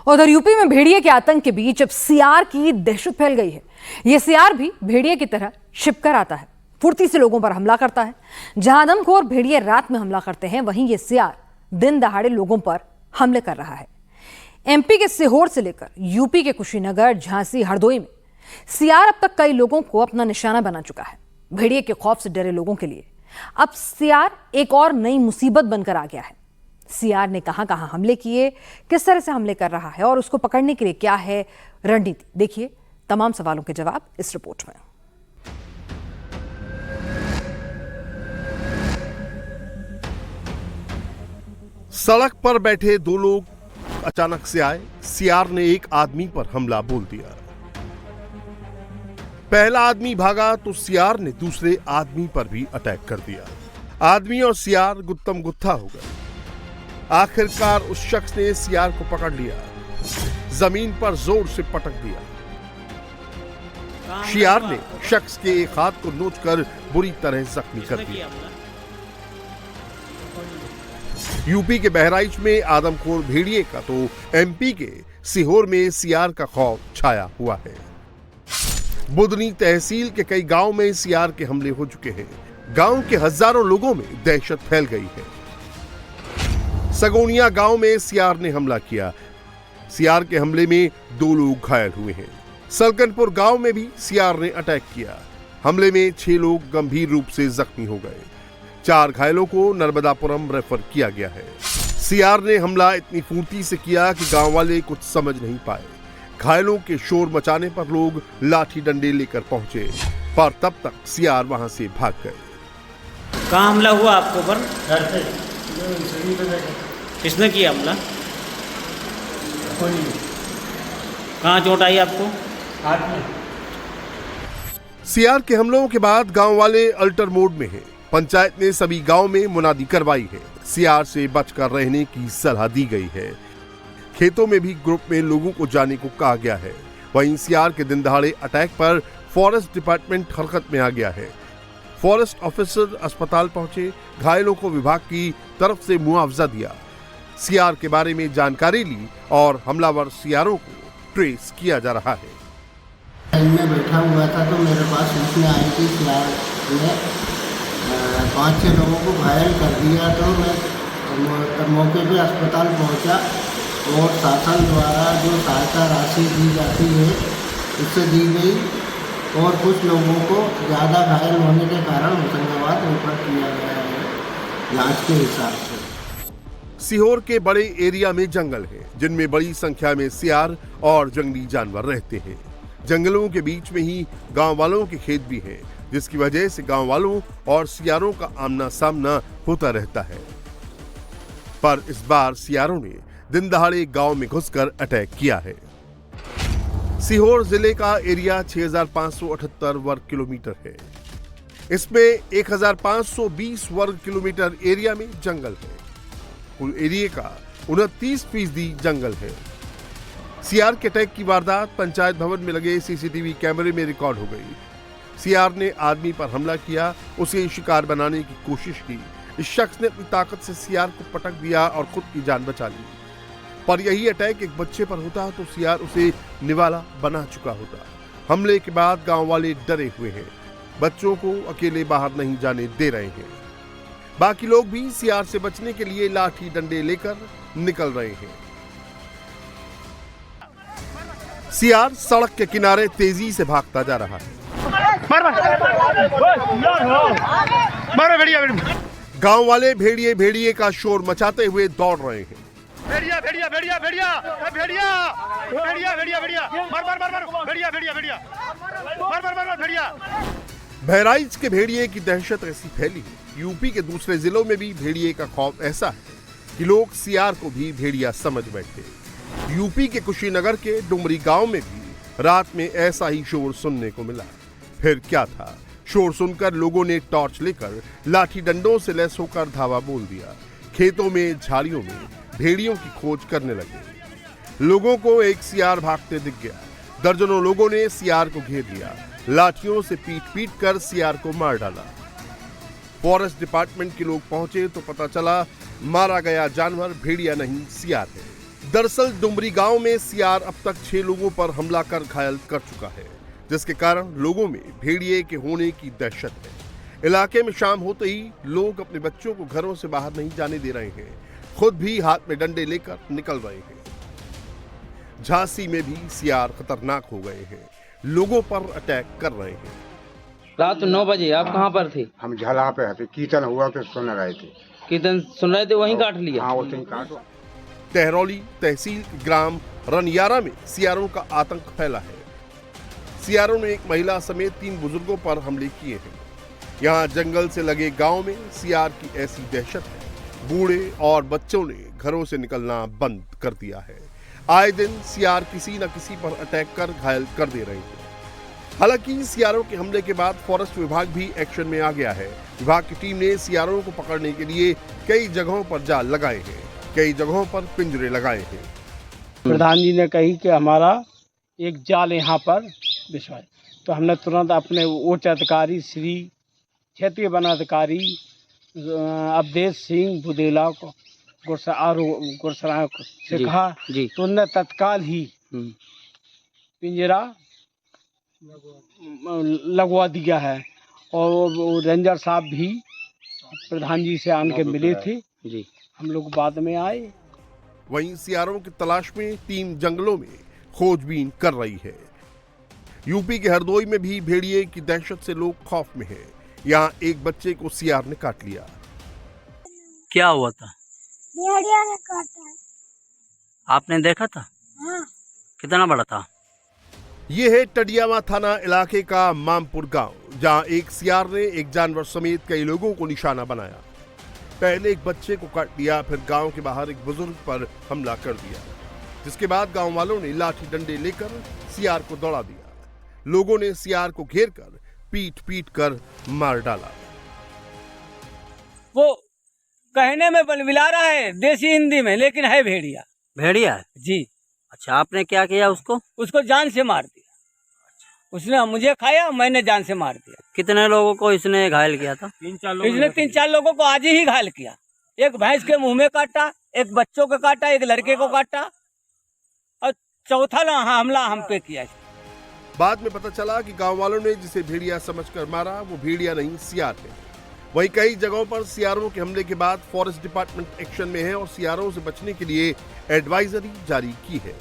उधर यूपी में भेड़िए के आतंक के बीच अब सियार की दहशत फैल गई है। यह सियार भी भेड़िए की तरह छिपकर आता है, फुर्ती से लोगों पर हमला करता है। जहां आदमखोर भेड़िए रात में हमला करते हैं, वहीं यह सियार दिन दहाड़े लोगों पर हमले कर रहा है। एमपी के सीहोर से लेकर यूपी के कुशीनगर, झांसी, हरदोई में सियार अब तक कई लोगों को अपना निशाना बना चुका है। भेड़िए के खौफ से डरे लोगों के लिए अब सियार एक और नई मुसीबत बनकर आ गया है। सियार ने कहां हमले किए, किस तरह से हमले कर रहा है और उसको पकड़ने के लिए क्या है रणनीति, देखिए तमाम सवालों के जवाब इस रिपोर्ट में। सड़क पर बैठे दो लोग अचानक से आए। सियार ने एक आदमी पर हमला बोल दिया। पहला आदमी भागा तो सियार ने दूसरे आदमी पर भी अटैक कर दिया। आदमी और सियार गुत्तम गुत्था हो गए। आखिरकार उस शख्स ने सियार को पकड़ लिया, जमीन पर जोर से पटक दिया। सियार ने शख्स के एक हाथ को नोचकर बुरी तरह जख्मी कर दिया। यूपी के बहराइच में आदमखोर भेड़िए का तो एमपी के सीहोर में सियार का खौफ छाया हुआ है। बुदनी तहसील के कई गांव में सियार के हमले हो चुके हैं। गांव के हजारों लोगों में दहशत फैल गई है। सगोनिया गांव में सियार ने हमला किया। सियार के हमले में 2 लोग घायल हुए हैं। सलकनपुर गांव में भी सियार ने अटैक किया। हमले में 6 लोग गंभीर रूप से जख्मी हो गए। 4 घायलों को नर्मदापुरम रेफर किया गया है। सियार ने हमला इतनी फुर्ती से किया कि गांव वाले कुछ समझ नहीं पाए। घायलों के शोर मचाने पर लोग लाठी डंडे लेकर पहुंचे, पर तब तक सियार वहां से भाग गए। कहाँ हमला हुआ आपको पर? घर पे। किसने किया हमला? कहाँ चोट आई आपको? हाथ में। सियार के हमलों के बाद गांव वाले अल्टर मोड में हैं। पंचायत ने सभी गांव में मुनादी करवाई है। सियार से बचकर रहने की सलाह दी गई है। खेतों में भी ग्रुप में लोगों को जाने को कहा गया है। वहीं सियार के दिन दहाड़े अटैक पर फॉरेस्ट डिपार्टमेंट हरकत में आ गया है। फॉरेस्ट ऑफिसर अस्पताल पहुंचे, घायलों को विभाग की तरफ से मुआवजा दिया, सियार के बारे में जानकारी ली और हमलावर सियारों को ट्रेस किया जा रहा है। मैं बैठा हुआ था तो मेरे पास सूचना आई कि सियार ने 5-6 लोगों को घायल कर दिया। तो मैं मौके पे अस्पताल पहुंचा और शासन द्वारा जो सहायता राशि दी जाती है उससे दी गई और कुछ लोगों को ज़्यादा घायल होने के कारण होशंगाबाद रेफर किया गया है जांच के हिसाब से। सीहोर के बड़े एरिया में जंगल है, जिनमें बड़ी संख्या में सियार और जंगली जानवर रहते हैं। जंगलों के बीच में ही गांव वालों के खेत भी हैं, जिसकी वजह से गांव वालों और सियारों का आमना सामना होता रहता है। पर इस बार सियारों ने दिन दहाड़े गांव में घुसकर अटैक किया है। सीहोर जिले का एरिया 6578 वर्ग किलोमीटर है। इसमें 1520 वर्ग किलोमीटर एरिया में जंगल है। कुल एरिया का 29% जंगल है। सियार के अटैक की वारदात पंचायत भवन में लगे सीसीटीवी कैमरे में रिकॉर्ड हो गई। सियार ने आदमी पर हमला किया, उसे शिकार बनाने की कोशिश की। इस शख्स ने अपनी ताकत से सियार को पटक दिया और खुद की जान बचा ली। पर यही अटैक एक बच्चे पर होता तो सियार उसे निवाला बना चुका होता। हमले के बाद गांव वाले डरे हुए हैं, बच्चों को अकेले बाहर नहीं जाने दे रहे हैं। बाकी लोग भी सियार से बचने के लिए लाठी डंडे लेकर निकल रहे हैं। सियार सड़क के किनारे तेजी से भागता जा रहा है। गांव वाले भेड़िए का शोर मचाते हुए दौड़ रहे हैं। भेड़िया भेड़िया भेड़िया भेड़िया भेड़िया भेड़िया भेड़िया भेड़िया मार मार मार मार भेड़िया भेड़िया भेड़िया मार मार मार भेड़िया। बहराइच के भेड़िए की दहशत ऐसी फैली है। यूपी के दूसरे जिलों में भी भेड़िए का खौफ ऐसा है कि लोग सियार को भी भेड़िया समझ बैठे। यूपी के कुशीनगर के डुमरी गांव में भी रात में ऐसा ही शोर सुनने को मिला। फिर क्या था, शोर सुनकर लोगों ने टॉर्च लेकर लाठी डंडों से लैस होकर धावा बोल दिया। खेतों में, झाड़ियों में भेड़ियों की खोज करने लगे। लोगों को एक सियार भागते दिख गया। दर्जनों लोगों ने सियार को घेर लिया, लाठियों से पीट कर सियार को मार डाला। फॉरेस्ट डिपार्टमेंट के लोग पहुंचे तो पता चला मारा गया जानवर भेड़िया नहीं सियार है। दरअसल डुमरी गांव में सियार अब तक 6 लोगों पर हमला कर घायल कर चुका है, जिसके कारण लोगों में भेड़िए के होने की दहशत है। इलाके में शाम होते ही लोग अपने बच्चों को घरों से बाहर नहीं जाने दे रहे हैं, खुद भी हाथ में डंडे लेकर निकल रहे हैं। झांसी में भी सियार खतरनाक हो गए हैं, लोगों पर अटैक कर रहे हैं। रात 9 बजे आप कहाँ पर थे? हम झला पे थे, कीर्तन हुआ तो सुन रहे थे। कीर्तन सुन रहे थे, वहीं काट लिया? हाँ, वहीं काट। टहरौली तहसील के ग्राम रनियारा में सियारों का आतंक फैला है। सियारों ने एक महिला समेत 3 बुजुर्गों पर हमले किए हैं। यहाँ जंगल से लगे गांव में सियार की ऐसी दहशत है, बूढ़े और बच्चों ने घरों से निकलना बंद कर दिया है। आए दिन सियार किसी न किसी पर अटैक कर घायल कर दे रहे हैं। हालांकि सियारों के हमले के बाद फॉरेस्ट विभाग भी एक्शन में आ गया है। विभाग की टीम ने सियारों को पकड़ने के लिए कई जगहों पर जाल लगाए हैं, कई जगहों पर पिंजरे लगाए हैं। प्रधान जी ने कही कि हमारा एक जाल यहाँ पर बिछवाए, तो हमने तुरंत अपने उच्च अधिकारी श्री क्षेत्रीय वन अधिकारी अवधेश सिंह बुदेला को गुरसराय से कहा, तो उन्होंने तत्काल ही पिंजरा लगवा दिया है। और रेंजर साहब भी प्रधान जी से आन के मिले थे जी, हम लोग बाद में आए। वहीं सियारों की तलाश में टीम जंगलों में खोजबीन कर रही है। यूपी के हरदोई में भी भेड़िए की दहशत से लोग खौफ में हैं। यहाँ एक बच्चे को सियार ने काट लिया। क्या हुआ था? भेड़िया ने काटा। आपने देखा था? हाँ। कितना बड़ा था? ये है टडियावा थाना इलाके का मामपुर गांव, जहां एक सियार ने एक जानवर समेत कई लोगों को निशाना बनाया। पहले एक बच्चे को काट लिया, फिर गांव के बाहर एक बुजुर्ग पर हमला कर दिया, जिसके बाद गांव वालों ने लाठी डंडे लेकर सियार को दौड़ा दिया। लोगों ने सियार को घेर कर पीट पीट कर मार डाला। वो कहने में बलबिला रहा है देसी हिंदी में, लेकिन है भेड़िया। भेड़िया है जी। अच्छा, आपने क्या किया उसको? उसको जान से मार दिया। उसने मुझे खाया, मैंने जान से मार दिया। कितने लोगों को इसने घायल किया था? 3-4 लोग। इसने 3-4 लोगों को आज ही घायल किया। एक भैंस के मुंह में काटा, एक बच्चों को काटा, एक लड़के को काटा, और चौथा हमला हम पे किया। बाद में पता चला कि गांव वालों ने जिसे भेड़िया समझकर मारा, वो भेड़िया नहीं सियार है। वहीं कई जगहों पर सियारों के हमले के बाद फॉरेस्ट डिपार्टमेंट एक्शन में है और सियारों से बचने के लिए एडवाइजरी जारी की है।